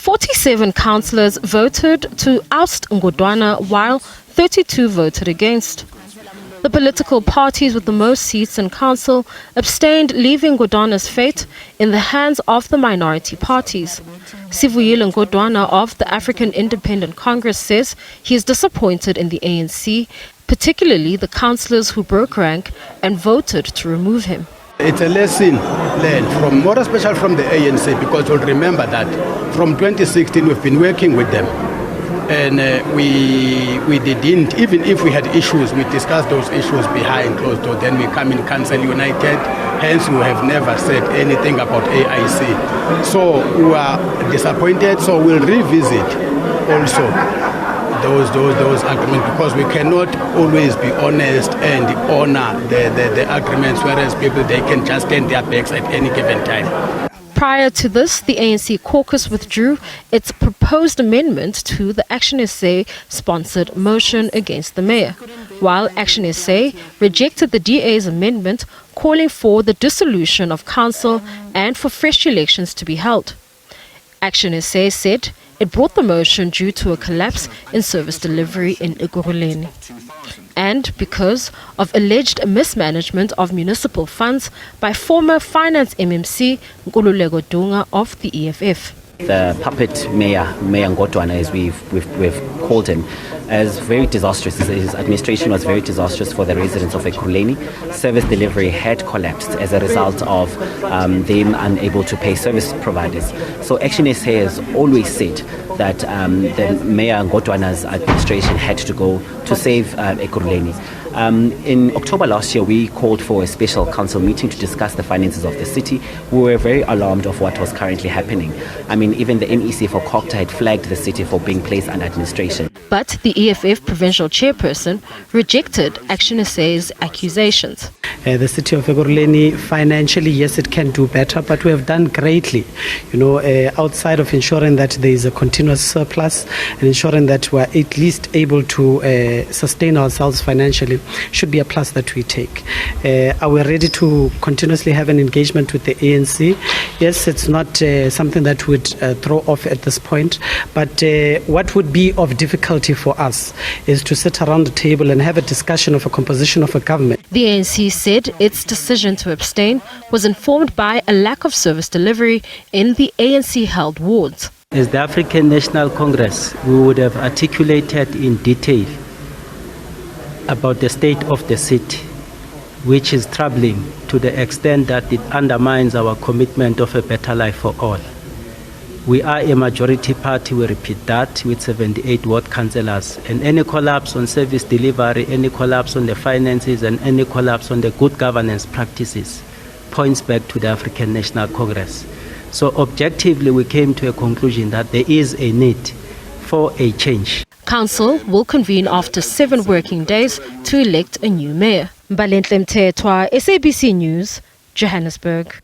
47 councillors voted to oust Ngodwana while 32 voted against. The political parties with the most seats in council abstained, leaving Ngodwana's fate in the hands of the minority parties. Sivuyile Ngodwana of the African Independent Congress says he is disappointed in the ANC, particularly the councillors who broke rank and voted to remove him. It's a lesson learned, more especially from the ANC, because we'll remember that from 2016 we've been working with them. And we didn't, even if we had issues, we discussed those issues behind closed doors. Then we come in Council United, hence we have never said anything about AIC. So we are disappointed, so we'll revisit also those agreements, because we cannot always be honest and honor the agreements, whereas people, they can just turn their backs at any given time. Prior to this, the ANC caucus withdrew its proposed amendment to the Action SA sponsored motion against the mayor, while Action SA rejected the DA's amendment calling for the dissolution of council and for fresh elections to be held. Action SA said it brought the motion due to a collapse in service delivery in Ekurhuleni, and because of alleged mismanagement of municipal funds by former finance MMC Sivuyile Ngodwana of the EFF. The puppet Mayor Ngodwana, as we've called him, is very disastrous. His administration was very disastrous for the residents of Ekurhuleni. Service delivery had collapsed as a result of them unable to pay service providers. So Action SA has always said that the Mayor Ngodwana's administration had to go to save Ekurhuleni. In October last year, we called for a special council meeting to discuss the finances of the city. We were very alarmed of what was currently happening. I mean, even the NEC for Cocta had flagged the city for being placed under administration. But the EFF provincial chairperson rejected Action SA's accusations. The city of Ekurhuleni, financially, yes, it can do better, but we have done greatly, outside of ensuring that there is a continuous surplus and ensuring that we're at least able to sustain ourselves financially should be a plus that we take. Are we ready to continuously have an engagement with the ANC? Yes, it's not something that would throw off at this point, but what would be of difficulty for us is to sit around the table and have a discussion of a composition of a government. The ANC said its decision to abstain was informed by a lack of service delivery in the ANC-held wards. As the African National Congress, we would have articulated in detail about the state of the city, which is troubling to the extent that it undermines our commitment of a better life for all. We are a majority party, we repeat that, with 78 ward councillors, and any collapse on service delivery, any collapse on the finances, and any collapse on the good governance practices points back to the African National Congress. So objectively, we came to a conclusion that there is a need for a change. Council will convene after 7 working days to elect a new mayor. Mbalenhle Mthethwa, SABC News, Johannesburg.